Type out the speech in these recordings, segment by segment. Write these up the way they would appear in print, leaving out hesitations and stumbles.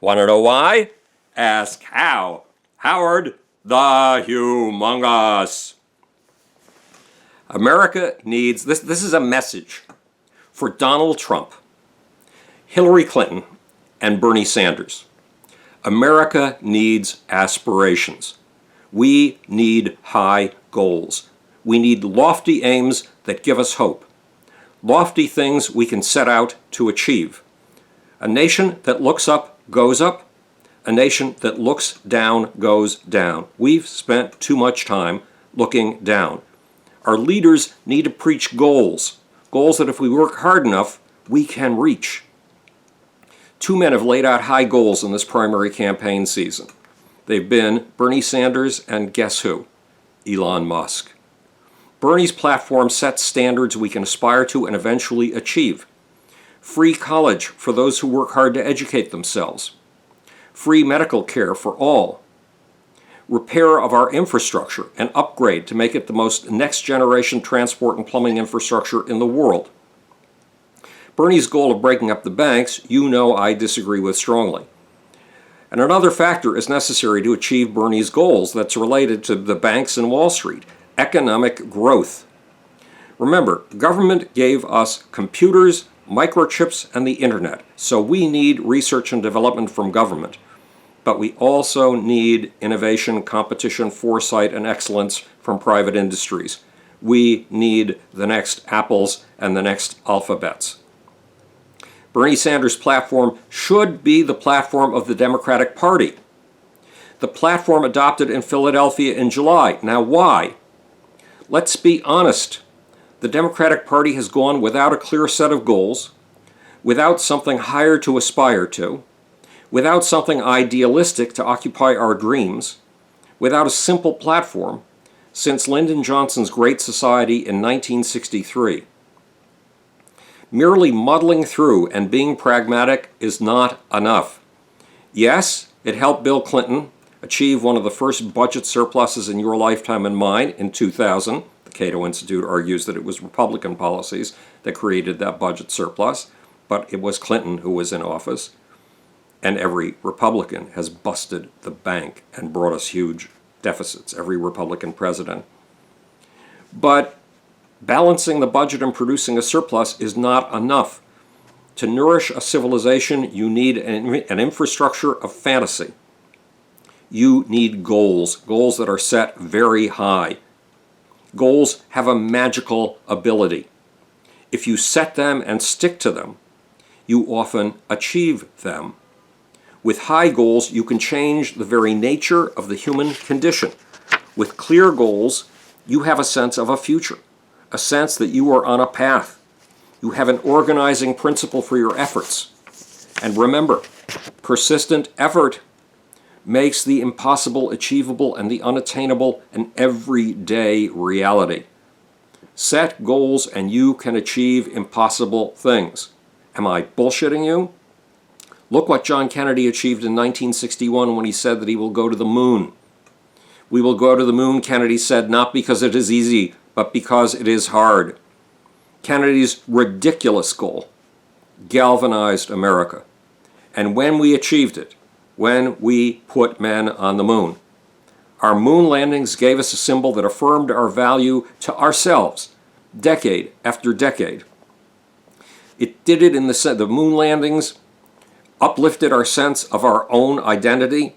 Want to know why? Ask how. Howard the Humongous. America needs, this is a message for Donald Trump, Hillary Clinton, and Bernie Sanders. America needs aspirations. We need high goals. We need lofty aims that give us hope. Lofty things we can set out to achieve. A nation that looks up goes up. A nation that looks down goes down. We've spent too much time looking down. Our leaders need to preach goals. Goals that if we work hard enough, we can reach. Two men have laid out high goals in this primary campaign season. They've been Bernie Sanders and guess who? Elon Musk. Bernie's platform sets standards we can aspire to and eventually achieve. Free college for those who work hard to educate themselves. Free medical care for all. Repair of our infrastructure and upgrade to make it the most next-generation transport and plumbing infrastructure in the world. Bernie's goal of breaking up the banks, you know I disagree with strongly. And another factor is necessary to achieve Bernie's goals that's related to the banks and Wall Street: economic growth. Remember, government gave us computers, microchips, and the internet, so we need research and development from government. But we also need innovation, competition, foresight, and excellence from private industries. We need the next Apples and the next Alphabets. Bernie Sanders' platform should be the platform of the Democratic Party. The platform adopted in Philadelphia in July. Now why? Let's be honest. The Democratic Party has gone without a clear set of goals, without something higher to aspire to, without something idealistic to occupy our dreams, without a simple platform, since Lyndon Johnson's Great Society in 1963. Merely muddling through and being pragmatic is not enough. Yes, it helped Bill Clinton achieve one of the first budget surpluses in your lifetime and mine in 2000. The Cato Institute argues that it was Republican policies that created that budget surplus, but it was Clinton who was in office. And every Republican has busted the bank and brought us huge deficits, every Republican president. But balancing the budget and producing a surplus is not enough. To nourish a civilization, you need an infrastructure of fantasy. You need goals, goals that are set very high. Goals have a magical ability. If you set them and stick to them, you often achieve them. With high goals, you can change the very nature of the human condition. With clear goals, you have a sense of a future, a sense that you are on a path. You have an organizing principle for your efforts. And remember, persistent effort makes the impossible achievable and the unattainable an everyday reality. Set goals and you can achieve impossible things. Am I bullshitting you? Look what John Kennedy achieved in 1961 when he said that he will go to the moon. We will go to the moon, Kennedy said, not because it is easy, but because it is hard. Kennedy's ridiculous goal galvanized America. And when we achieved it, when we put men on the moon, our moon landings gave us a symbol that affirmed our value to ourselves, decade after decade. It did it in the moon landings uplifted our sense of our own identity,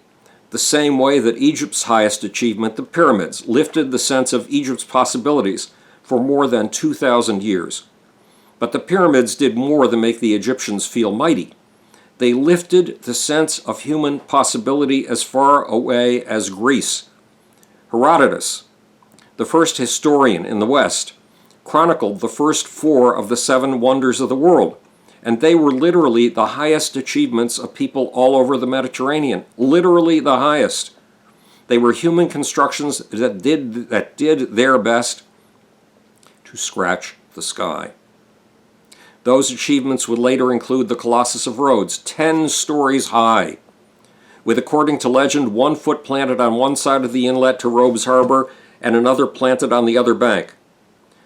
the same way that Egypt's highest achievement, the pyramids, lifted the sense of Egypt's possibilities for more than 2,000 years. But the pyramids did more than make the Egyptians feel mighty. They lifted the sense of human possibility as far away as Greece. Herodotus, the first historian in the West, chronicled the first 4 of the 7 wonders of the world. And they were literally the highest achievements of people all over the Mediterranean. Literally the highest. They were human constructions that did their best to scratch the sky. Those achievements would later include the Colossus of Rhodes, 10 stories high, with, according to legend, 1 foot planted on one side of the inlet to Rhodes Harbor and another planted on the other bank.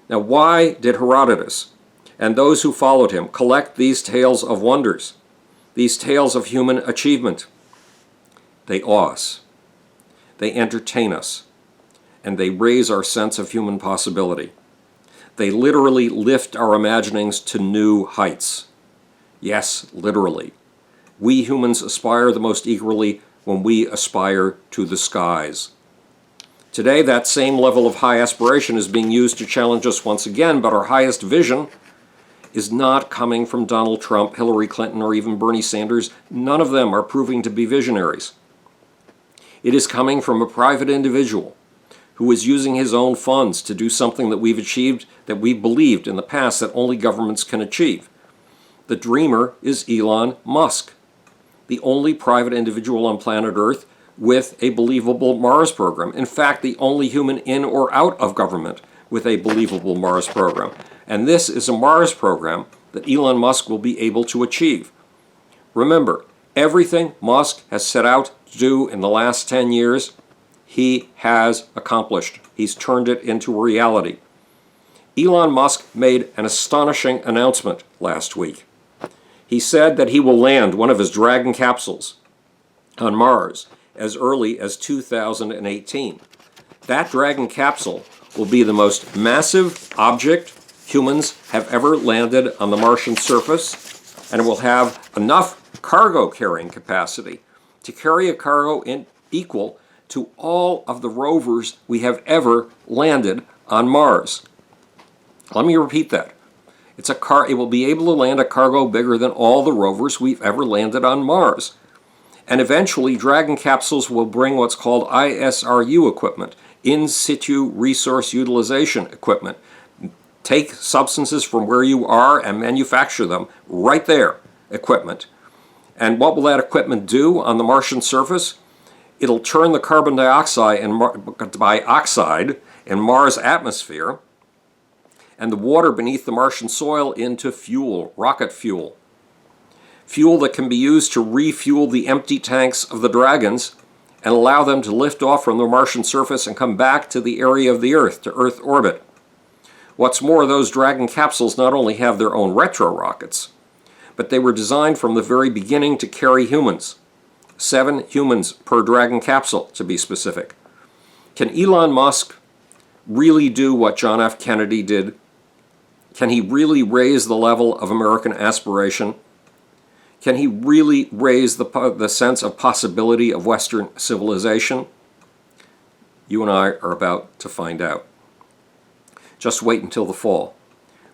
Now, why did Herodotus and those who followed him collect these tales of wonders? These tales of human achievement, they awe us, they entertain us, and they raise our sense of human possibility. They literally lift our imaginings to new heights. Yes, literally. We humans aspire the most eagerly when we aspire to the skies. Today, that same level of high aspiration is being used to challenge us once again, but our highest vision is not coming from Donald Trump, Hillary Clinton, or even Bernie Sanders. None of them are proving to be visionaries. It is coming from a private individual who is using his own funds to do something that we've achieved, that we believed in the past that only governments can achieve. The dreamer is Elon Musk, the only private individual on planet Earth with a believable Mars program. In fact, the only human in or out of government with a believable Mars program. And this is a Mars program that Elon Musk will be able to achieve. Remember, everything Musk has set out to do in the last 10 years, he has accomplished. He's turned it into a reality. Elon Musk made an astonishing announcement last week. He said that he will land one of his Dragon capsules on Mars as early as 2018. That Dragon capsule will be the most massive object humans have ever landed on the Martian surface, and it will have enough cargo carrying capacity to carry a cargo equal to all of the rovers we have ever landed on Mars. Let me repeat that. It will be able to land a cargo bigger than all the rovers we've ever landed on Mars. And eventually, Dragon capsules will bring what's called ISRU equipment, in situ resource utilization equipment. Take substances from where you are and manufacture them right there, equipment. And what will that equipment do on the Martian surface? It'll turn the carbon dioxide in Mars' atmosphere and the water beneath the Martian soil into fuel, rocket fuel. Fuel that can be used to refuel the empty tanks of the Dragons and allow them to lift off from the Martian surface and come back to the area of the Earth, to Earth orbit. What's more, those Dragon capsules not only have their own retro rockets, but they were designed from the very beginning to carry humans. 7 humans per Dragon capsule, to be specific. Can Elon Musk really do what John F. Kennedy did? Can he really raise the level of American aspiration? Can he really raise the sense of possibility of Western civilization? You and I are about to find out. Just wait until the fall,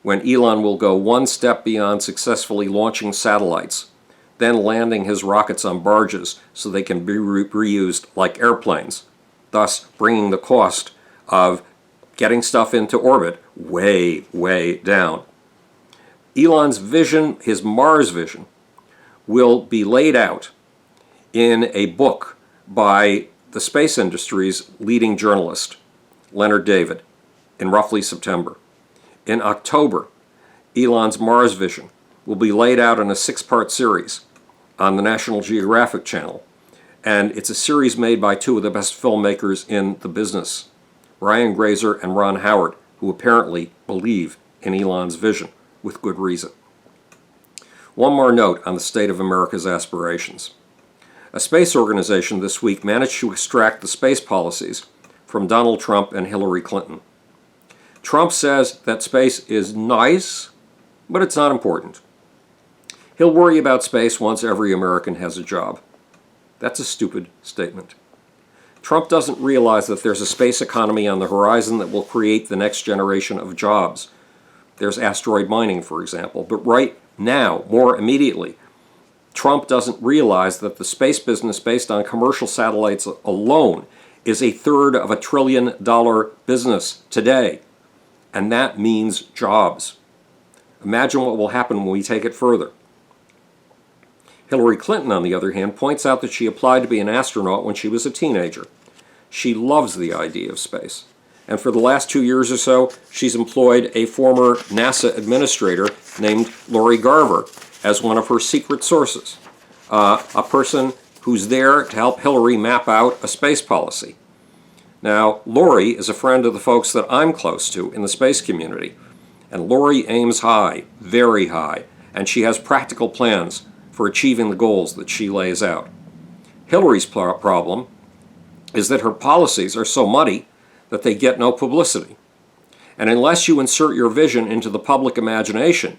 when Elon will go one step beyond successfully launching satellites, then landing his rockets on barges so they can be reused like airplanes, thus bringing the cost of getting stuff into orbit way, way down. Elon's vision, his Mars vision, will be laid out in a book by the space industry's leading journalist, Leonard David, in roughly September. In October, Elon's Mars vision will be laid out in a 6-part series on the National Geographic Channel, and it's a series made by 2 of the best filmmakers in the business, Ryan Grazer and Ron Howard, who apparently believe in Elon's vision with good reason. One more note on the state of America's aspirations. A space organization this week managed to extract the space policies from Donald Trump and Hillary Clinton. Trump says that space is nice, but it's not important. He'll worry about space once every American has a job. That's a stupid statement. Trump doesn't realize that there's a space economy on the horizon that will create the next generation of jobs. There's asteroid mining, for example. But right now, more immediately, Trump doesn't realize that the space business based on commercial satellites alone is a third of $1 trillion business today. And that means jobs. Imagine what will happen when we take it further. Hillary Clinton, on the other hand, points out that she applied to be an astronaut when she was a teenager. She loves the idea of space. And for the last 2 years or so, she's employed a former NASA administrator named Lori Garver as one of her secret sources, a person who's there to help Hillary map out a space policy. Now, Lori is a friend of the folks that I'm close to in the space community, and Lori aims high, very high, and she has practical plans for achieving the goals that she lays out. Hillary's problem is that her policies are so muddy that they get no publicity. And unless you insert your vision into the public imagination,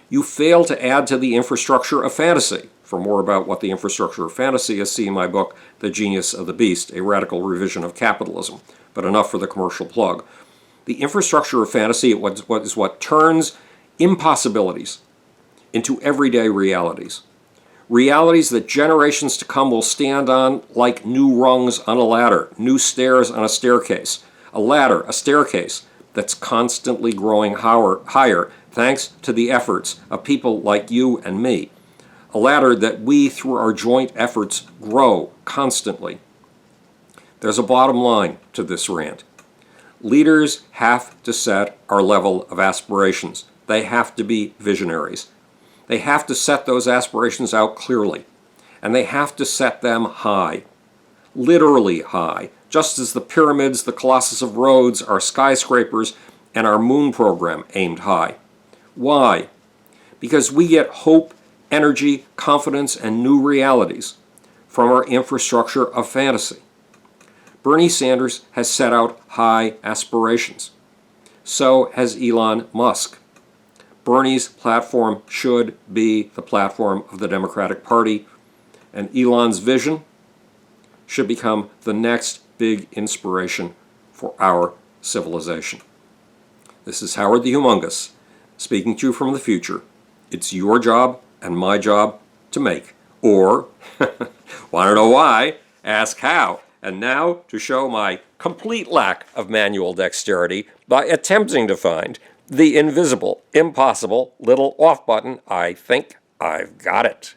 you fail to add to the infrastructure of fantasy. For more about what the infrastructure of fantasy is, see my book, The Genius of the Beast, a radical revision of capitalism. But enough for the commercial plug. The infrastructure of fantasy is what turns impossibilities into everyday realities. Realities that generations to come will stand on like new rungs on a ladder, new stairs on a staircase. A ladder, a staircase, that's constantly growing higher thanks to the efforts of people like you and me. A ladder that we, through our joint efforts, grow constantly. There's a bottom line to this rant. Leaders have to set our level of aspirations. They have to be visionaries. They have to set those aspirations out clearly. And they have to set them high. Literally high. Just as the pyramids, the Colossus of Rhodes, our skyscrapers, and our moon program aimed high. Why? Because we get hope, energy, confidence, and new realities from our infrastructure of fantasy. Bernie Sanders has set out high aspirations. So has Elon Musk. Bernie's platform should be the platform of the Democratic Party, and Elon's vision should become the next big inspiration for our civilization. This is Howard the Humongous, speaking to you from the future. It's your job and my job to make. Or, want to know why? Ask how. And now to show my complete lack of manual dexterity by attempting to find the invisible, impossible little off button, I think I've got it.